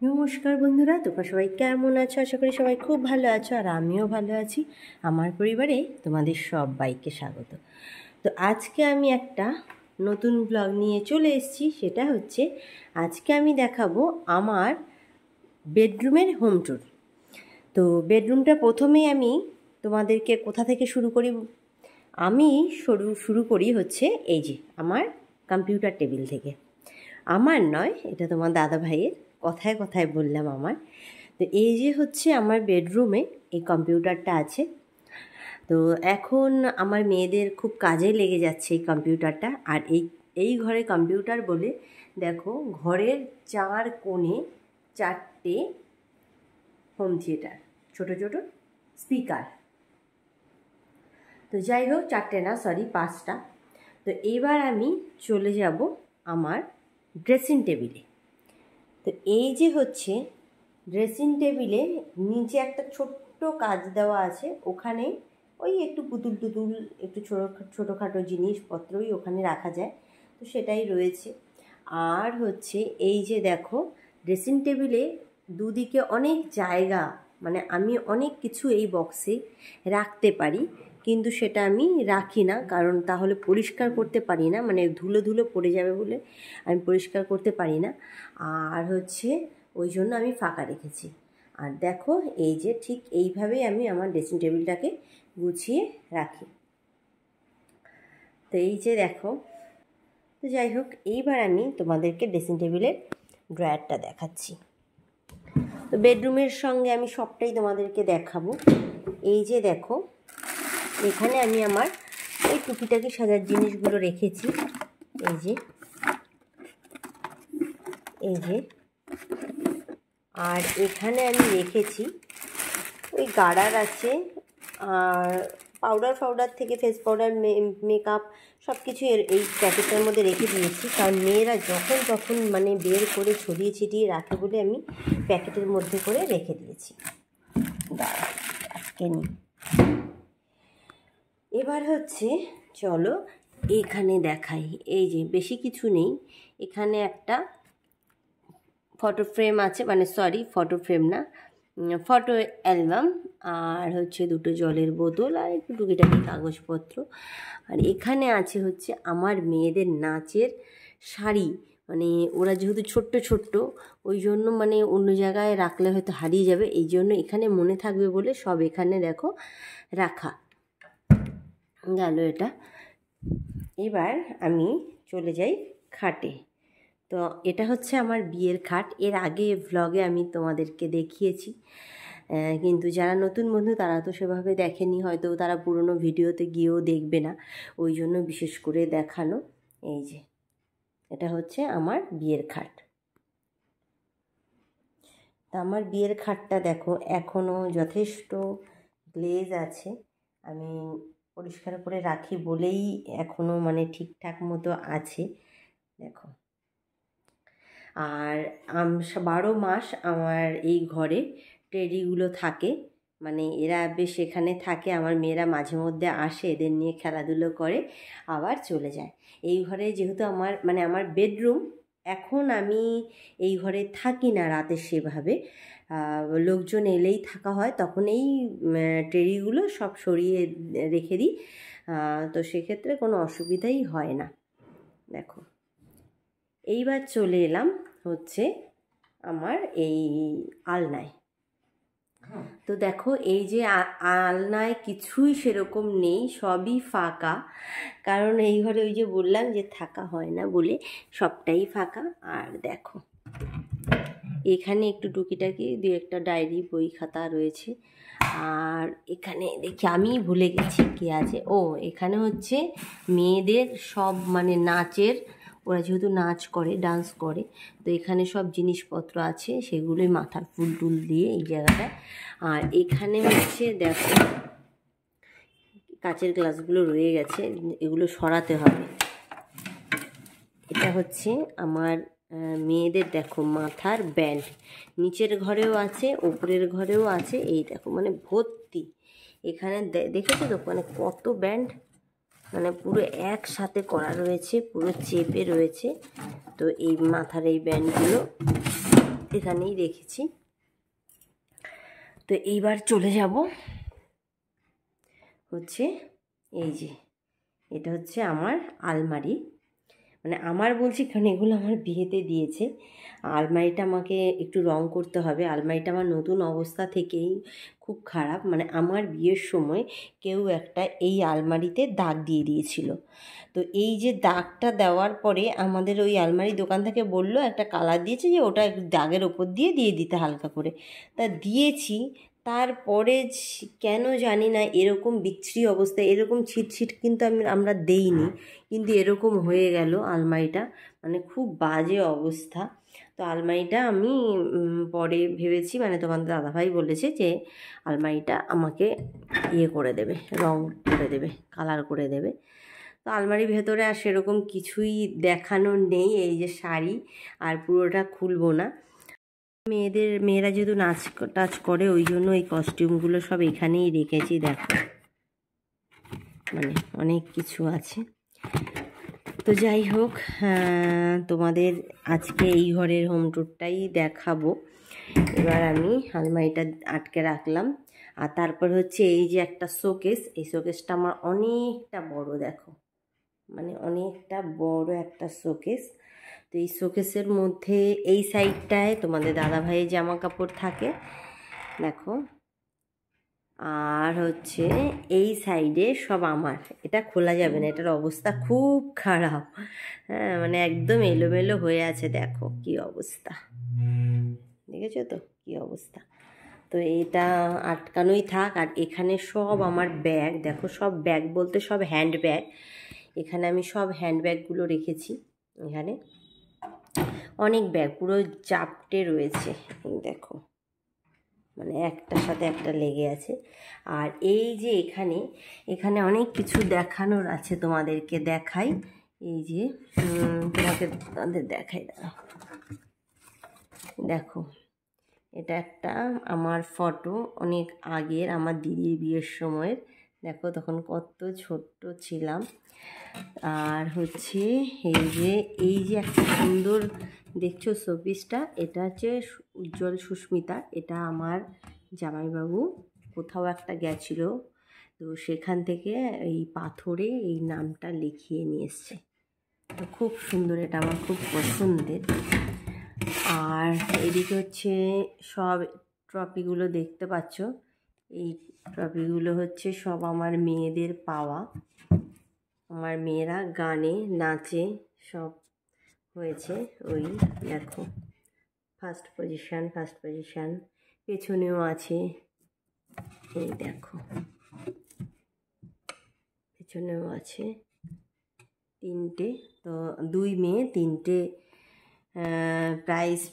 নমস্কার বন্ধুরা, তোমরা সবাই কেমন আছো? আশা করি সবাই খুব ভালো আছো, আর আমিও ভালো আছি। আমার পরিবারে তোমাদের সবাইকে স্বাগত। তো আজকে আমি একটা নতুন ব্লগ নিয়ে চলে এসেছি। সেটা হচ্ছে আজকে আমি দেখাবো আমার বেডরুমের হোম ট্যুর। তো বেডরুমটা প্রথমেই আমি তোমাদেরকে কোথা থেকে শুরু করি, আমি শুরু করি হচ্ছে এই যে আমার কম্পিউটার টেবিল থেকে। আমার নয়, এটা তোমার দাদা ভাইয়ের, কথায় কথায় বললাম আমার। তো এই যে হচ্ছে আমার বেডরুমে এই কম্পিউটারটা আছে। তো এখন আমার মেয়েদের খুব কাজে লেগে যাচ্ছে এই কম্পিউটারটা। আর এই ঘরে কম্পিউটার বলে দেখো, ঘরের 4 কোণে 4টে হোম থিয়েটার, ছোট ছোট স্পিকার। তো যাই হোক, 4টে না, সরি 5টা। তো এইবার আমি চলে যাব আমার ড্রেসিং টেবিলে। তো এই যে হচ্ছে ড্রেসিং টেবিলে নিচে একটা ছোট্ট কাজ দেওয়া আছে, ওখানে ওই একটু পুতুল টুতুল, একটু ছোটোখাটো জিনিসপত্রই ওখানে রাখা যায়, তো সেটাই রয়েছে। আর হচ্ছে এই যে দেখো, ড্রেসিং টেবিলে দুদিকে অনেক জায়গা, মানে আমি অনেক কিছু এই বক্সে রাখতে পারি, কিন্তু সেটা আমি রাখি না, কারণ তাহলে পরিষ্কার করতে পারি না, মানে ধুলো ধুলো পড়ে যাবে বলে আমি পরিষ্কার করতে পারি না। আর হচ্ছে ওই জন্য আমি ফাঁকা রেখেছি। আর দেখো, এই যে ঠিক এইভাবেই আমি আমার ড্রেসিং টেবিলটাকে গুছিয়ে রাখি। তো এই যে দেখো, তো যাই হোক, এইবার আমি তোমাদেরকে ড্রেসিং টেবিলের ড্রয়ারটা দেখাচ্ছি। তো বেডরুমের সঙ্গে আমি সবটাই তোমাদেরকে দেখাবো। এই যে দেখো, এখানে আমি আমার এই টুকিটাকি সাজার জিনিসগুলো রেখেছি। এই যে আর এখানে আমি রেখেছি ওই গার্ডার আছে, আর পাউডার থেকে ফেস পাউডার, মেকআপ সব কিছু এই প্যাকেটটার মধ্যে রেখে দিয়েছি, কারণ মেয়েরা যখন মানে বের করে ছড়িয়ে ছিটিয়ে রাখে বলে আমি প্যাকেটের মধ্যে করে রেখে দিয়েছি। আজকে নিই। এবার হচ্ছে চলো এখানে দেখাই। এই যে বেশি কিছু নেই, এখানে একটা ফটো ফ্রেম আছে, মানে সরি ফটো ফ্রেম না, ফটো অ্যালবাম, আর হচ্ছে 2টো জলের বোতল, আর একটু টুকিটাকি কাগজপত্র। আর এখানে আছে হচ্ছে আমার মেয়েদের নাচের শাড়ি, মানে ওরা যেহেতু ছোট্ট ওই জন্য মানে অন্য জায়গায় রাখলে হয়তো হারিয়ে যাবে, এই জন্য এখানে মনে থাকবে বলে সব এখানে দেখো রাখা গেল এটা। এবার আমি চলে যাই খাটে। তো এটা হচ্ছে আমার বিয়ের খাট। এর আগে ভ্লগে আমি তোমাদেরকে দেখিয়েছি, কিন্তু যারা নতুন বন্ধু তারা তো সেভাবে দেখেনি, হয়তো তারা পুরনো ভিডিওতে গিয়েও দেখবে না, ওই জন্য বিশেষ করে দেখানো। এই যে এটা হচ্ছে আমার বিয়ের খাট। তা আমার বিয়ের খাটটা দেখো, এখনও যথেষ্ট গ্লেজ আছে, আমি পরিষ্কার করে রাখি বলেই এখনও মানে ঠিকঠাক মতো আছে দেখো। আর 12 মাস আমার এই ঘরে টেডিগুলো থাকে, মানে এরা বেশ এখানে থাকে। আমার মেয়েরা মাঝে মধ্যে আসে, এদের নিয়ে খেলাধুলো করে আবার চলে যায়। এই ঘরে যেহেতু আমার বেডরুম, এখন আমি এই ঘরে থাকি না রাতে সেভাবে, লোকজন এলেই থাকা হয়, তখন এই টেডিগুলো সব সরিয়ে রেখে দিই, তো সেক্ষেত্রে কোনো অসুবিধাই হয় না। দেখো, এইবার চলে এলাম হচ্ছে আমার এই আলনায়। তো দেখো, এই যে আলনায় কিছুই সেরকম নেই, সবই ফাঁকা, কারণ এই ঘরে ওই যে বললাম যে থাকা হয় না বলে সবটাই ফাঁকা। আর দেখো, এখানে একটু টুকিটাকি 2-একটা ডায়েরি, বই, খাতা রয়েছে। আর এখানে দেখি, আমি ভুলে গেছি কি আছে, ও এখানে হচ্ছে মেয়েদের সব মানে নাচের, ওরা যেহেতু নাচ করে, ডান্স করে, তো এখানে সব জিনিসপত্র আছে, সেগুলোই মাথার ফুল টুল দিয়ে এই জায়গাটায়। আর এখানে হচ্ছে দেখো, কাচের গ্লাসগুলো রয়ে গেছে, এগুলো সরাতে হবে। এটা হচ্ছে আমার মেয়েদের দেখো মাথার ব্যান্ড, নিচের ঘরেও আছে, ওপরের ঘরেও আছে, এই দেখো মানে ভর্তি। এখানে দেখেছো তো মানে কত ব্যান্ড, মানে পুরো একসাথে করা রয়েছে, পুরো চেপে রয়েছে। তো এই মাথার এই ব্যান্ডগুলো এখানেই রেখেছি। তো এইবার চলে যাব হচ্ছে এই যে, এটা হচ্ছে আমার আলমারি, মানে আমার বলছি কারণ এগুলো আমার বিয়েতে দিয়েছে। আলমারিটা আমাকে একটু রং করতে হবে। আলমারিটা আমার নতুন অবস্থা থেকেই খুব খারাপ, মানে আমার বিয়ের সময় কেউ একটা এই আলমারিতে দাগ দিয়ে দিয়েছিল। তো এই যে দাগটা দেওয়ার পরে আমাদের ওই আলমারি দোকান থেকে বললো একটা কালার দিয়েছে যে ওটা দাগের ওপর দিয়ে দিতে হালকা করে, তা দিয়েছি। তারপরে কেন জানি না এরকম বিচ্ছিরি অবস্থা, এরকম ছিটছিট কিন্তু আমরা দেইনি, কিন্তু এরকম হয়ে গেল আলমারিটা, মানে খুব বাজে অবস্থা। তো আলমারিটা আমি পরে ভেবেছি, মানে তোমাদের দাদাভাই বলেছে যে আলমারিটা আমাকে ইয়ে করে দেবে, রং করে দেবে, কালার করে দেবে। তো আলমারির ভেতরে আর সেরকম কিছুই দেখানোর নেই, এই যে শাড়ি, আর পুরোটা খুলবো না। মেয়েরা যেহেতু নাচ টাচ করে ওই জন্য এই কস্টিউমগুলো সব এখানেই রেখেছি। দেখো মানে অনেক কিছু আছে। তো যাই হোক, তোমাদের আজকে এই ঘরের হোম ট্যুরটাই দেখাবো। এবার আমি আলমারিটা আটকে রাখলাম। আর তারপর হচ্ছে এই যে একটা শোকেস, এই শোকেসটা আমার অনেকটা বড়, দেখো মানে অনেকটা বড় একটা শোকেস। তো এই শোকেসের মধ্যে এই সাইডটায় তোমাদের দাদাভাইয়ের জামা কাপড় থাকে, দেখো, আর হচ্ছে এই সাইডে সব আমার। এটা খোলা যাবে না, এটার অবস্থা খুব খারাপ। হ্যাঁ, মানে একদম এলোমেলো হয়ে আছে, দেখো কি অবস্থা, দেখেছো তো কি অবস্থা। তো এটা আটকানোই থাক। আর এখানে সব আমার ব্যাগ, দেখো সব ব্যাগ বলতে সব হ্যান্ড ব্যাগ। এখানে আমি সব হ্যান্ড ব্যাগগুলো রেখেছি। এখানে অনেক ব্যাগ পুরো চাপটে রয়েছে, দেখো মানে একটার সাথে একটা লেগে আছে। আর এই যে এখানে অনেক কিছু দেখানোর আছে, তোমাদেরকে দেখাই। এই যে তোমাদের দেখাই, দেখো এটা একটা আমার ফটো অনেক আগের, আমার দিদির বিয়ের সময়ের। দেখো তখন কত ছোট্ট ছিলাম। আর হচ্ছে এই যে একটা সুন্দর দেখছো শোপিসটা, এটা হচ্ছে উজ্জ্বল সুস্মিতা। এটা আমার জামাইবাবু কোথাও একটা গেছিল, তো সেখান থেকে এই পাথরে এই নামটা লিখিয়ে নিয়ে এসছে। তো খুব সুন্দর, এটা আমার খুব পছন্দের। আর এদিকে হচ্ছে সব ট্রফিগুলো দেখতে পাচ্ছ, এই ট্রফিগুলো হচ্ছে সব আমার মেয়েদের পাওয়া। আমার মেয়েরা গানে নাচে সব হয়েছে, ওই দেখো ফার্স্ট পজিশান, পেছনেও আছে, এই দেখো পেছনেও আছে তিনটে। তো 2 মেয়ে 3টে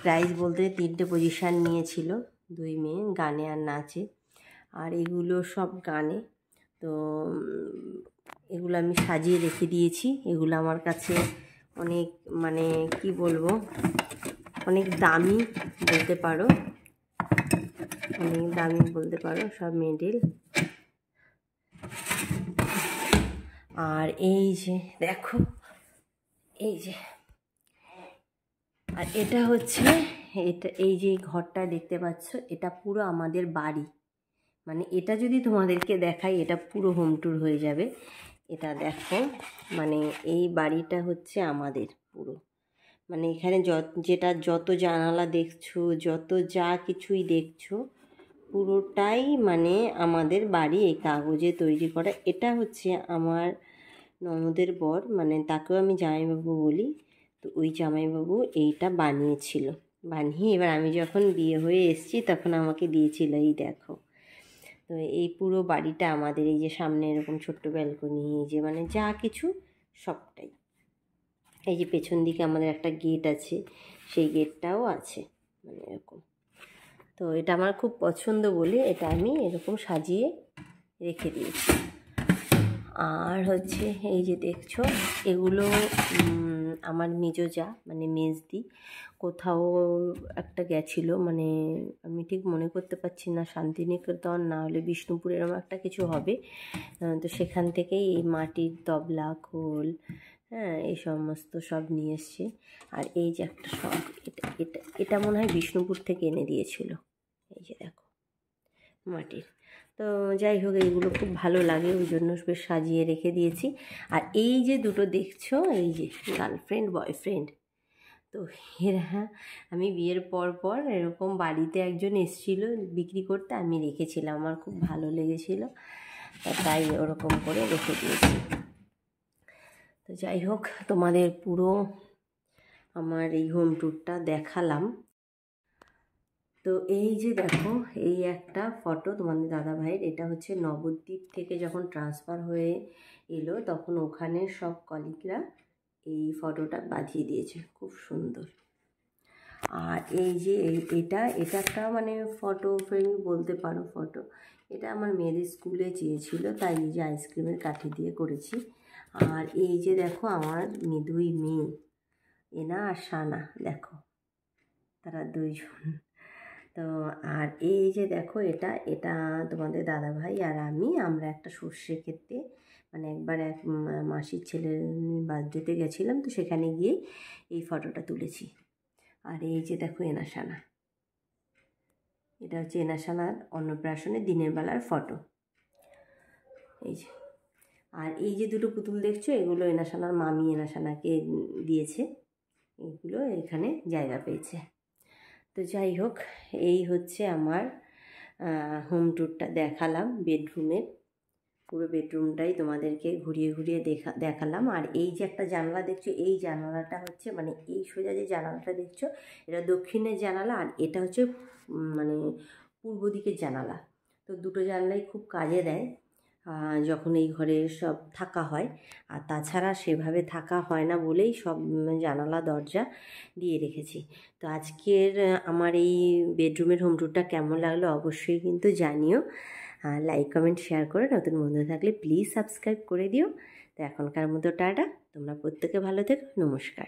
প্রাইজ বলতে 3টে পজিশান নিয়েছিল 2 মেয়ে গানে আর নাচে। আর এগুলো সব গানে। তো এগুলো আমি সাজিয়ে রেখে দিয়েছি। এগুলো আমার কাছে অনেক, মানে কি বলবো, অনেক দামি বলতে পারো, সব মেডেল। আর এই যে দেখো, এই যে, আর এটা হচ্ছে এই যে ঘরটা দেখতে পাচ্ছ, এটা পুরো আমাদের বাড়ি। মানে এটা যদি তোমাদেরকে দেখাই, এটা পুরো হোম ট্যুর হয়ে যাবে। এটা দেখো, মানে এই বাড়িটা হচ্ছে আমাদের পুরো, মানে এখানে যত জানালা দেখছো, যত যা কিছুই দেখছো, পুরোটাই মানে আমাদের বাড়ি, এই কাগজে তৈরি করা। এটা হচ্ছে আমার ননদের বর, মানে তাকেও আমি জামাইবাবু বলি। তো ওই জামাইবাবু এইটা বানিয়ে এবার আমি যখন বিয়ে হয়ে এসেছি তখন আমাকে দিয়েছিল। এই দেখো, তো এই পুরো বাড়িটা আমাদের। এই যে সামনে এরকম ছোট্ট ব্যালকনি, এই যে মানে যা কিছু সবটাই। এই যে পেছন দিকে আমাদের একটা গেট আছে, সেই গেটটাও আছে, মানে এরকম। তো এটা আমার খুব পছন্দ বলে এটা আমি এরকম সাজিয়ে রেখে দিয়েছি। আর হচ্ছে এই যে দেখছো, এগুলো আমার মেজো যা, মানে মেজদি কোথাও একটা গেছিলো, মানে আমি ঠিক মনে করতে পারছি না, শান্তিনিকেতন না হলে বিষ্ণুপুর, এরকম একটা কিছু হবে। তো সেখান থেকেই এই মাটির তবলা, খোল, হ্যাঁ, এই সমস্ত সব নিয়ে এসছে। আর এই যে একটা শখ, এটা এটা এটা মনে হয় বিষ্ণুপুর থেকে এনে দিয়েছিল। এই যে দেখো মাটির। তো যাই হোক, এইগুলো খুব ভালো লাগে, ওই জন্য বেশ সাজিয়ে রেখে দিয়েছি। আর এই যে দুটো দেখছো, এই যে গার্লফ্রেন্ড বয়ফ্রেন্ড, তো এরা আমি বিয়ের পর এরকম বাড়িতে একজন এসেছিল বিক্রি করতে, আমি রেখেছিলাম, আমার খুব ভালো লেগেছিল, তাই ওরকম করে রেখে দিয়েছি। তো যাই হোক, তোমাদের পুরো আমার এই হোম ট্যুরটা দেখালাম। তো এই যে দেখো, এই একটা ফটো তোমাদের দাদা ভাইয়ের, এটা হচ্ছে নবদ্বীপ থেকে যখন ট্রান্সফার হয়ে এলো তখন ওখানে সব কলিগরা এই ফটোটা বাঁধিয়ে দিয়েছে, খুব সুন্দর। আর এই যে এটা একটা মানে ফটো ফ্রেম বলতে পারো, ফটো এটা আমার মেয়েদের স্কুলে চেয়েছিল, তাই এই যে আইসক্রিমের কাঠি দিয়ে করেছি। আর এই যে দেখো আমার দুই মেয়ে, এনা আর সানা, দেখো তারা দুইজন। তো আর এই যে দেখো, এটা তোমাদের দাদাভাই আর আমরা একটা সর্ষে ক্ষেতে, মানে একবার এক মাসির ছেলের বার্থডেতে গেছিলাম, তো সেখানে গিয়ে এই ফটোটা তুলেছি। আর এই যে দেখো এনাসানা, এটা হচ্ছে এনাসানার অন্নপ্রাশনের দিনের বেলার ফটো, এই যে। আর এই যে দুটো পুতুল দেখছো, এগুলো এনাসানার মামি এনাসানাকে দিয়েছে, এগুলো এখানে জায়গা পেয়েছে। তো যাই হোক, এই হচ্ছে আমার হোম ট্যুরটা দেখালাম, বেডরুমের পুরো বেডরুমটাই তোমাদেরকে ঘুরিয়ে ঘুরিয়ে দেখালাম। আর এই যে একটা জানালা দেখছো, এই জানালাটা হচ্ছে মানে এই সোজা যে জানালাটা দেখছো, এটা দক্ষিণের জানালা, আর এটা হচ্ছে মানে পূর্ব দিকের জানালা। তো দুটো জানালাই খুব কাজে দেয় যখন এই ঘরে সব থাকা হয়। আর তাছাড়া সেভাবে থাকা হয় না বলেই সব জানালা দরজা দিয়ে রেখেছি। তো আজকের আমার এই বেডরুমের হোম ট্যুরটা কেমন লাগলো অবশ্যই কিন্তু জানিও। লাইক কমেন্ট শেয়ার করে, নতুন বন্ধু থাকলে প্লিজ সাবস্ক্রাইব করে দিও। তো এখনকার মতো টাটা, তোমরা প্রত্যেকে ভালো থেকো, নমস্কার।